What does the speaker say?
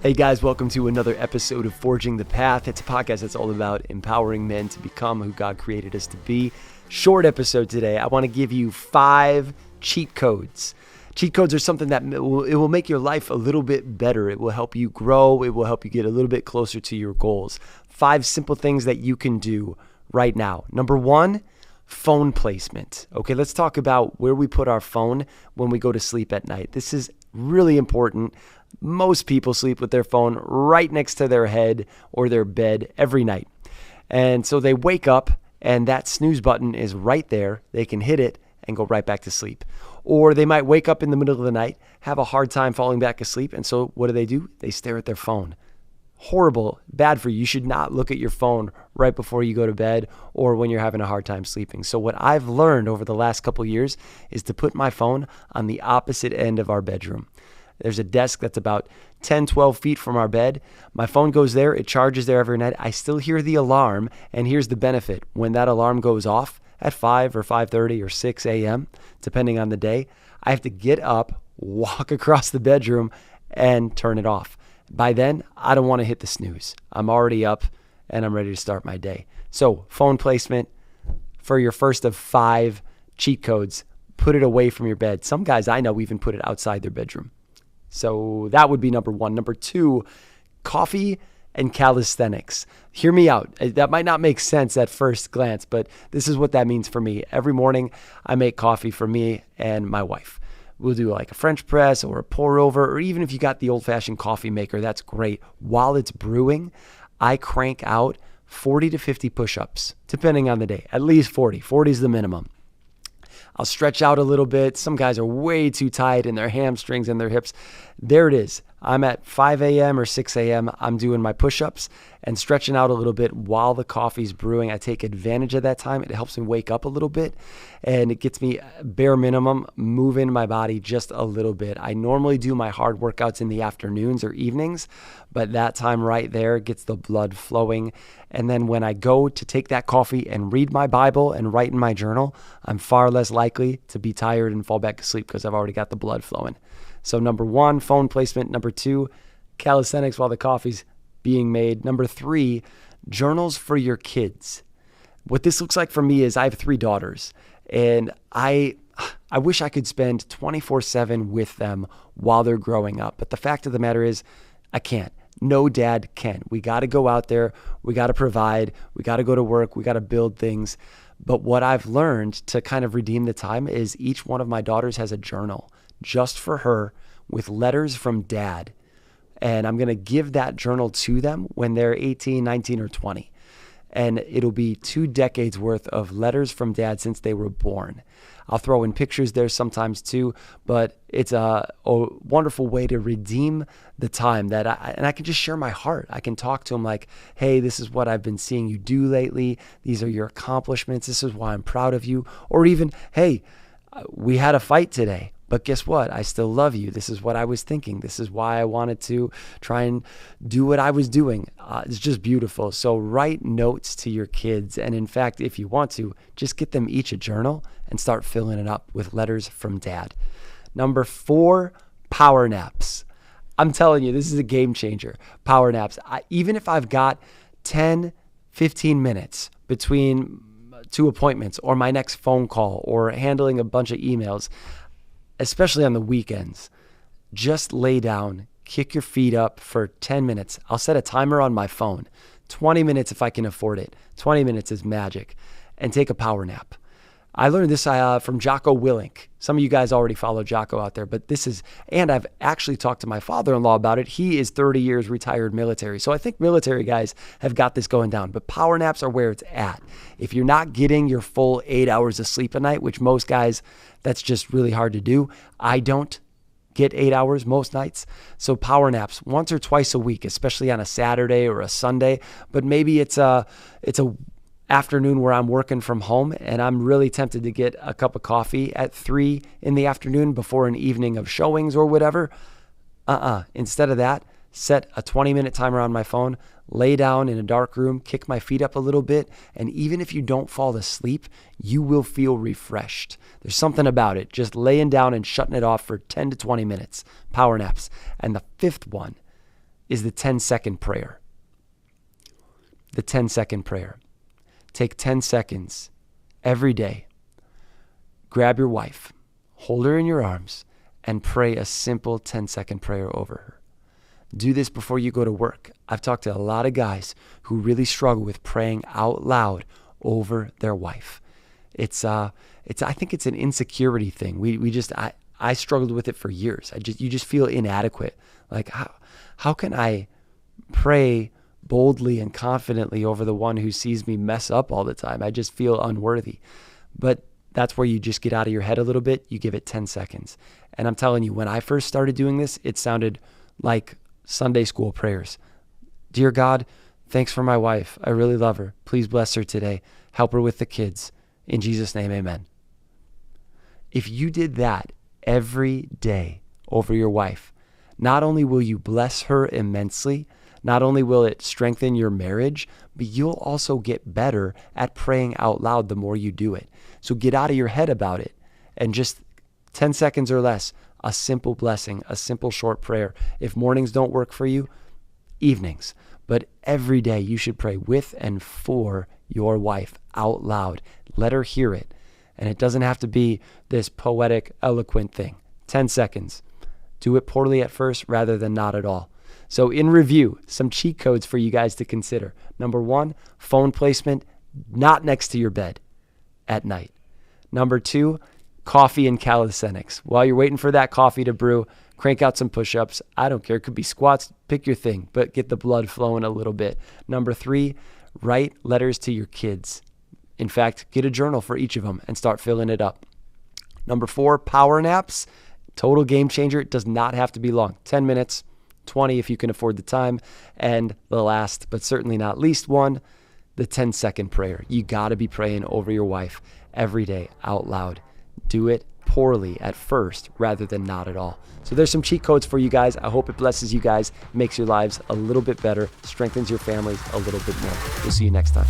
Hey guys, welcome to another episode of Forging the Path. It's a podcast that's all about empowering men to become who God created us to be. Short episode today. I want to give you 5 cheat codes. Cheat codes are something that it will make your life a little bit better. It will help you grow. It will help you get a little bit closer to your goals. 5 simple things that you can do right now. Number 1, phone placement. Okay, let's talk about where we put our phone when we go to sleep at night. This is really important. Most people sleep with their phone right next to their head or their bed every night. And so they wake up and that snooze button is right there. They can hit it and go right back to sleep. Or they might wake up in the middle of the night, have a hard time falling back asleep. And so what do? They stare at their phone. Horrible, bad for you. You should not look at your phone right before you go to bed or when you're having a hard time sleeping. So what I've learned over the last couple of years is to put my phone on the opposite end of our bedroom. There's a desk that's about 10, 12 feet from our bed. My phone goes there. It charges there every night. I still hear the alarm. And here's the benefit. When that alarm goes off at 5 or 5:30 or 6 a.m., depending on the day, I have to get up, walk across the bedroom, and turn it off. By then, I don't want to hit the snooze. I'm already up and I'm ready to start my day. So phone placement for your first of 5 cheat codes. Put it away from your bed. Some guys I know even put it outside their bedroom. So that would be number 1. Number 2, coffee and calisthenics. Hear me out. That might not make sense at first glance, but this is what that means for me. Every morning I make coffee for me and my wife. We'll do like a French press or a pour over, or even if you got the old-fashioned coffee maker, that's great. While it's brewing, I crank out 40 to 50 push-ups, depending on the day. At least 40. 40 is the minimum. I'll stretch out a little bit. Some guys are way too tight in their hamstrings and their hips. There it is. I'm at 5 a.m. or 6 a.m. I'm doing my push-ups and stretching out a little bit while the coffee's brewing. I take advantage of that time. It helps me wake up a little bit, and it gets me bare minimum moving my body just a little bit. I normally do my hard workouts in the afternoons or evenings, but that time right there gets the blood flowing. And then when I go to take that coffee and read my Bible and write in my journal, I'm far less likely to be tired and fall back asleep because I've already got the blood flowing. So number 1, phone placement. Number 2, calisthenics while the coffee's being made. Number 3, journals for your kids. What this looks like for me is I have 3 daughters, and I wish I could spend 24/7 with them while they're growing up. But the fact of the matter is I can't. No dad can. We got to go out there. We got to provide. We got to go to work. We got to build things. But what I've learned to kind of redeem the time is each one of my daughters has a journal just for her with letters from dad. And I'm going to give that journal to them when they're 18, 19, or 20. And it'll be 2 decades worth of letters from dad since they were born. I'll throw in pictures there sometimes too, but it's a wonderful way to redeem the time that I can just share my heart. I can talk to them like, hey, this is what I've been seeing you do lately. These are your accomplishments. This is why I'm proud of you. Or even, hey, we had a fight today, but guess what? I still love you. This is what I was thinking. This is why I wanted to try and do what I was doing. It's just beautiful. So write notes to your kids. And in fact, if you want to, just get them each a journal and start filling it up with letters from dad. Number 4, power naps. I'm telling you, this is a game changer. Power naps. Even if I've got 10, 15 minutes between 2 appointments or my next phone call or handling a bunch of emails, especially on the weekends, just lay down, kick your feet up for 10 minutes. I'll set a timer on my phone, 20 minutes if I can afford it. 20 minutes is magic, and take a power nap. I learned this from Jocko Willink. Some of you guys already follow Jocko out there, but and I've actually talked to my father-in-law about it. He is 30 years retired military. So I think military guys have got this going down, but power naps are where it's at. If you're not getting your full 8 hours of sleep a night, which most guys, that's just really hard to do. I don't get 8 hours most nights. So power naps once or twice a week, especially on a Saturday or a Sunday, but maybe it's a afternoon where I'm working from home and I'm really tempted to get a cup of coffee at 3 in the afternoon before an evening of showings or whatever. Instead of that, set a 20-minute timer on my phone, lay down in a dark room, kick my feet up a little bit, and even if you don't fall asleep, you will feel refreshed. There's something about it, just laying down and shutting it off for 10 to 20 minutes. Power naps. And the 5th one, is the 10-second prayer. The 10-second prayer. Take 10 seconds every day. Grab your wife, hold her in your arms, and pray a simple 10-second prayer over her. Do this before you go to work. I've talked to a lot of guys who really struggle with praying out loud over their wife. I think it's an insecurity thing. I struggled with it for years. You just feel inadequate. Like, how can I pray boldly and confidently over the one who sees me mess up all the time? I just feel unworthy. But that's where you just get out of your head a little bit. You give it 10 seconds. And I'm telling you, when I first started doing this, it sounded like Sunday school prayers. Dear God, thanks for my wife. I really love her. Please bless her today. Help her with the kids. In Jesus' name, amen. If you did that every day over your wife, not only will you bless her immensely, not only will it strengthen your marriage, but you'll also get better at praying out loud the more you do it. So get out of your head about it and just 10 seconds or less, a simple blessing, a simple short prayer. If mornings don't work for you, evenings. But every day you should pray with and for your wife out loud. Let her hear it. And it doesn't have to be this poetic, eloquent thing. 10 seconds. Do it poorly at first rather than not at all. So in review, some cheat codes for you guys to consider. Number 1, phone placement not next to your bed at night. Number 2, coffee and calisthenics. While you're waiting for that coffee to brew, crank out some push-ups. I don't care. It could be squats. Pick your thing, but get the blood flowing a little bit. Number 3, write letters to your kids. In fact, get a journal for each of them and start filling it up. Number 4, power naps. Total game changer. It does not have to be long. 10 minutes, 20 if you can afford the time. And the last, but certainly not least one, the 10-second prayer. You got to be praying over your wife every day out loud. Do it poorly at first rather than not at all. So there's some cheat codes for you guys. I hope it blesses you guys, makes your lives a little bit better, strengthens your families a little bit more. We'll see you next time.